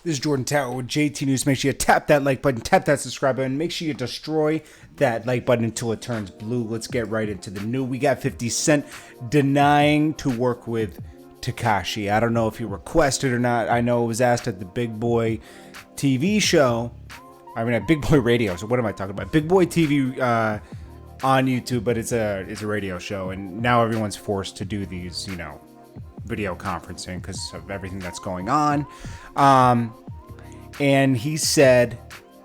This is Jordan Tower with JT News. Make sure you tap that like button, tap that subscribe button. Make sure you destroy that like button until it turns blue. Let's get right into the new. We got 50 Cent denying to work with Tekashi. I don't know if he requested or not. I know it was asked at the Big Boy TV show. I mean, at Big Boy Radio. So what am I talking about? Big Boy TV on YouTube, but it's a radio show, and now everyone's forced to do these, video conferencing because of everything that's going on. And he said,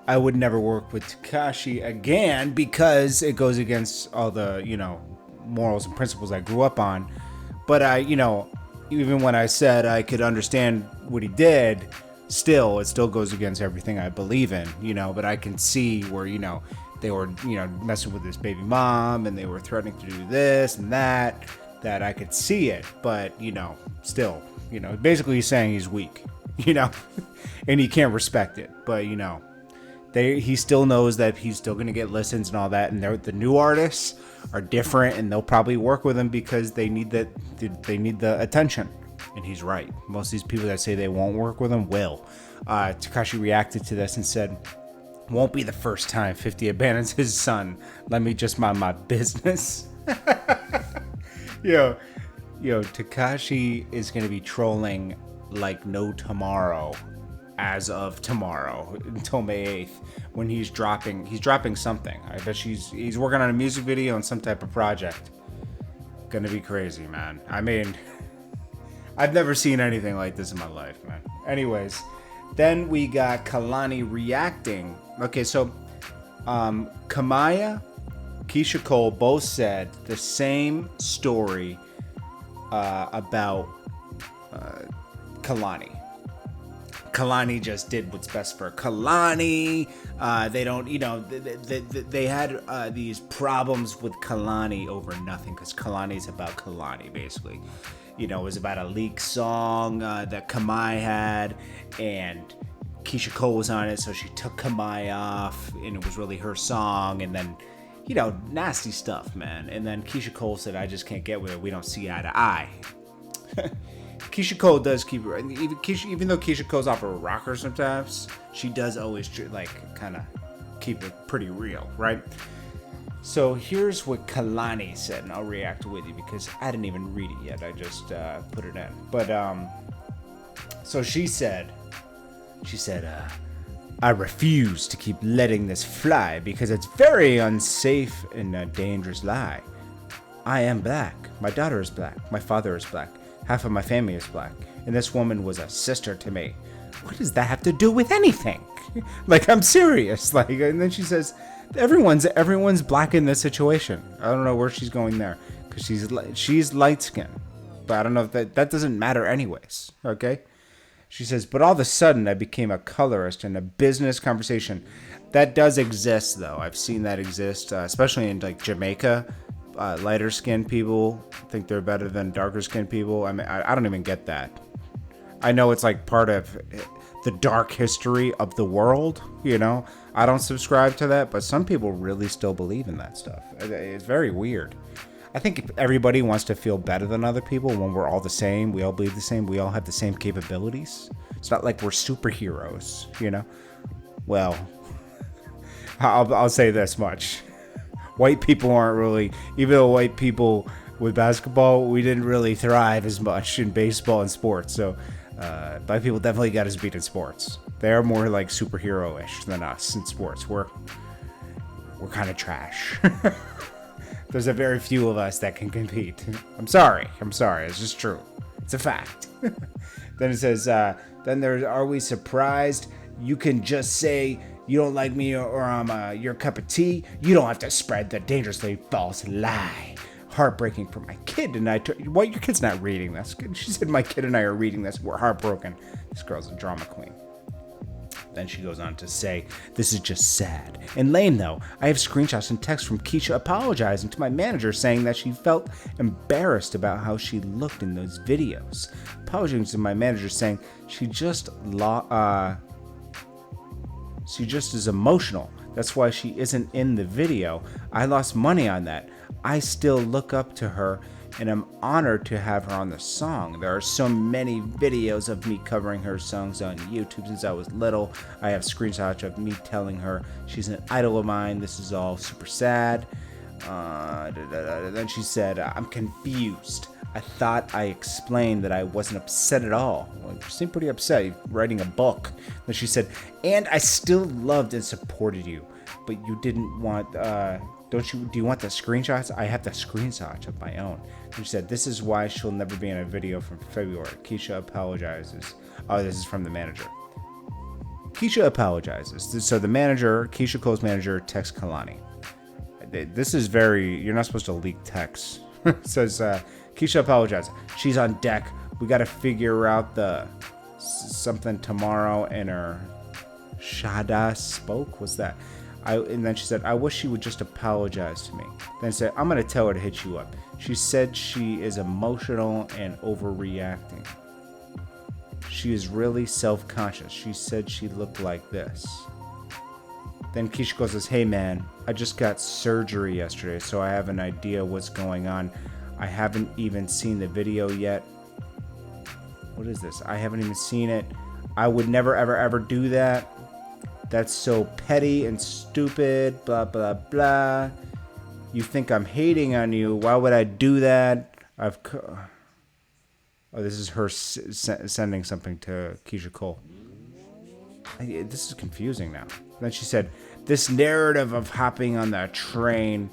I would never work with Tekashi again because it goes against all the, morals and principles I grew up on. But even when I said I could understand what he did, it still goes against everything I believe in, but I can see where, they were, messing with his baby mom and they were threatening to do this and that I could see it. But, still, basically he's saying he's weak, and he can't respect it. But, he still knows that he's still going to get listens and all that. And the new artists are different and they'll probably work with him because they need the attention. And he's right. Most of these people that say they won't work with him will. Tekashi reacted to this and said, won't be the first time 50 abandons his son. Let me just mind my business. Yo, Tekashi is going to be trolling like no tomorrow as of tomorrow until May 8th when he's dropping something. I bet he's working on a music video and some type of project. Gonna be crazy, man. I mean, I've never seen anything like this in my life, man. Anyways, then we got Kehlani reacting. Okay, so Kamaya, Keyshia Cole both said the same story about Kehlani. Kehlani just did what's best for Kehlani. They don't, they had these problems with Kehlani over nothing because Kehlani's about Kehlani, basically. It was about a leaked song that Kamai had, and Keyshia Cole was on it, so she took Kamai off, and it was really her song, and then, nasty stuff, man. And then Keyshia Cole said, I just can't get with it. We don't see eye to eye. Keyshia Cole does keep it, even though Keyshia Cole's off of a rocker sometimes, she does always, kind of keep it pretty real, right? So here's what Kehlani said, and I'll react with you because I didn't even read it yet. I just put it in. But, so she said, I refuse to keep letting this fly because it's very unsafe and a dangerous lie. I am black. My daughter is black. My father is black. Half of my family is black. And this woman was a sister to me. What does that have to do with anything? Like, I'm serious. Like, and then she says, everyone's black in this situation. I don't know where she's going there because she's light skinned, but I don't know if that doesn't matter anyways. Okay. She says, but all of a sudden I became a colorist in a business conversation. That does exist though. I've seen that exist, especially in like Jamaica. Lighter skinned people think they're better than darker skinned people. I mean, I don't even get that. I know it's like part of the dark history of the world, I don't subscribe to that, but some people really still believe in that stuff. It's very weird. I think if everybody wants to feel better than other people when we're all the same, we all believe the same, we all have the same capabilities. It's not like we're superheroes, Well, I'll say this much. White people aren't really, even though white people with basketball, we didn't really thrive as much in baseball and sports. So black people definitely got us beat in sports. They're more like superhero-ish than us in sports. We're kind of trash. There's a very few of us that can compete. I'm sorry. It's just true. It's a fact. Then it says, are we surprised? You can just say you don't like me or I'm your cup of tea. You don't have to spread the dangerously false lie. Heartbreaking for my kid and I. Well, your kid's not reading this. She said my kid and I are reading this. We're heartbroken. This girl's a drama queen. Then she goes on to say, this is just sad and lame though. I have screenshots and texts from Keyshia apologizing to my manager saying that she felt embarrassed about how she looked in those videos. Apologizing to my manager saying she just is emotional. That's why she isn't in the video. I lost money on that. I still look up to her and I'm honored to have her on the song. There are so many videos of me covering her songs on YouTube since I was little. I have screenshots of me telling her she's an idol of mine. This is all super sad. Then she said, I'm confused. I thought I explained that I wasn't upset at all. Well, you seem pretty upset. You're writing a book. Then she said, and I still loved and supported you, but you didn't want, do you want the screenshots? I have the screenshots of my own. And she said, this is why she'll never be in a video from February. Keyshia apologizes. Oh, this is from the manager. Keyshia apologizes. So the manager, Keyshia Cole's manager, texts Kehlani. This is you're not supposed to leak text. It says, Keyshia apologizes. She's on deck. We got to figure out the something tomorrow. And her Shada spoke. What's that? And then she said, I wish she would just apologize to me. Then said, I'm going to tell her to hit you up. She said she is emotional and overreacting. She is really self-conscious. She said she looked like this. Then Keyshia goes, says, hey man, I just got surgery yesterday, so I have an idea what's going on. I haven't even seen the video yet. What is this? I haven't even seen it. I would never, ever, ever do that. That's so petty and stupid, blah, blah, blah. You think I'm hating on you. Why would I do that? Oh, this is her sending something to Keyshia Cole. This is confusing now. Then she said, this narrative of hopping on the train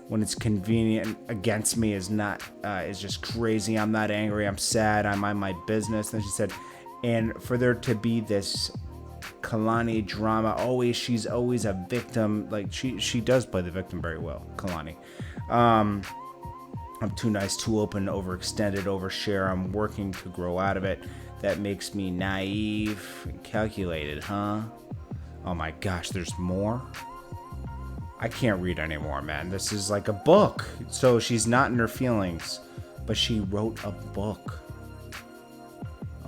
when it's convenient against me is just crazy. I'm not angry. I'm sad. I'm on my business. Then she said, and for there to be this Kehlani drama, she's always a victim. Like she does play the victim very well, Kehlani. I'm too nice, too open, overextended, overshare. I'm working to grow out of it. That makes me naive and calculated, huh? Oh my gosh, there's more? I can't read anymore, man. This is like a book. So she's not in her feelings, but she wrote a book.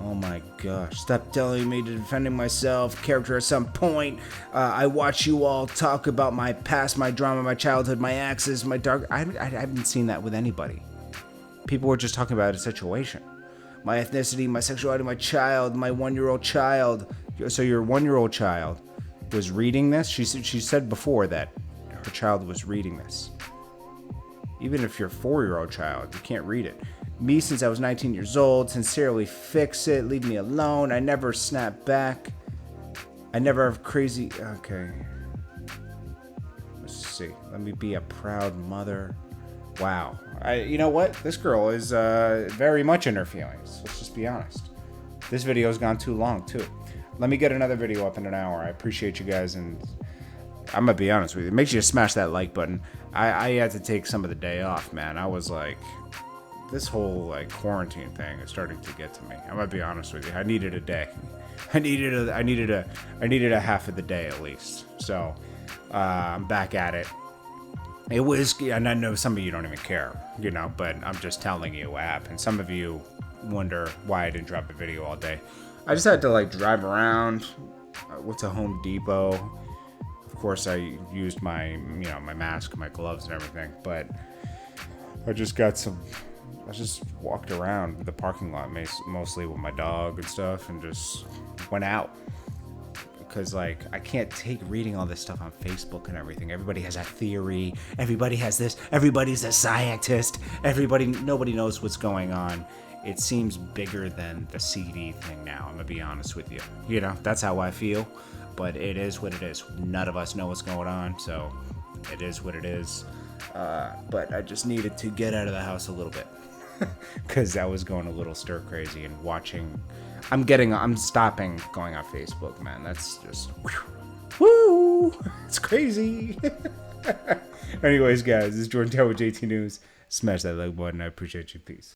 Oh my gosh. Stop telling me to defending myself. Character at some point. I watch you all talk about my past, my drama, my childhood, my exes, my dark... I haven't seen that with anybody. People were just talking about a situation. My ethnicity, my sexuality, my child, my 1-year-old child. So your 1-year-old child was reading this? She said before that her child was reading this. Even if you're a 4-year-old child, you can't read it. Me since I was 19 years old, sincerely fix it, leave me alone. I never snap back. I never have crazy... Okay. Let's see. Let me be a proud mother. Wow. You know what? This girl is very much in her feelings. Let's just be honest. This video has gone too long, too. Let me get another video up in an hour. I appreciate you guys, and I'm going to be honest with you. Make sure you smash that like button. I had to take some of the day off, man. I was like... This whole like quarantine thing is starting to get to me. I'm gonna be honest with you. I needed a day. I needed a half of the day at least. So I'm back at it. It was, and I know some of you don't even care, you know, but I'm just telling you what happened. Some of you wonder why I didn't drop a video all day. I just had to like drive around. Went to Home Depot. Of course, I used my my mask, my gloves, and everything. But I just walked around the parking lot, mostly with my dog and stuff, and just went out. Because, like, I can't take reading all this stuff on Facebook and everything. Everybody has a theory. Everybody has this. Everybody's a scientist. Nobody knows what's going on. It seems bigger than the CD thing now, I'm going to be honest with you. You know, that's how I feel. But it is what it is. None of us know what's going on, so it is what it is. But I just needed to get out of the house a little bit. Because I was going a little stir crazy and watching. I'm stopping going on Facebook, man. That's just woo. It's crazy. Anyways, guys, this is JordanTower with JT News. Smash that like button. I appreciate you. Peace.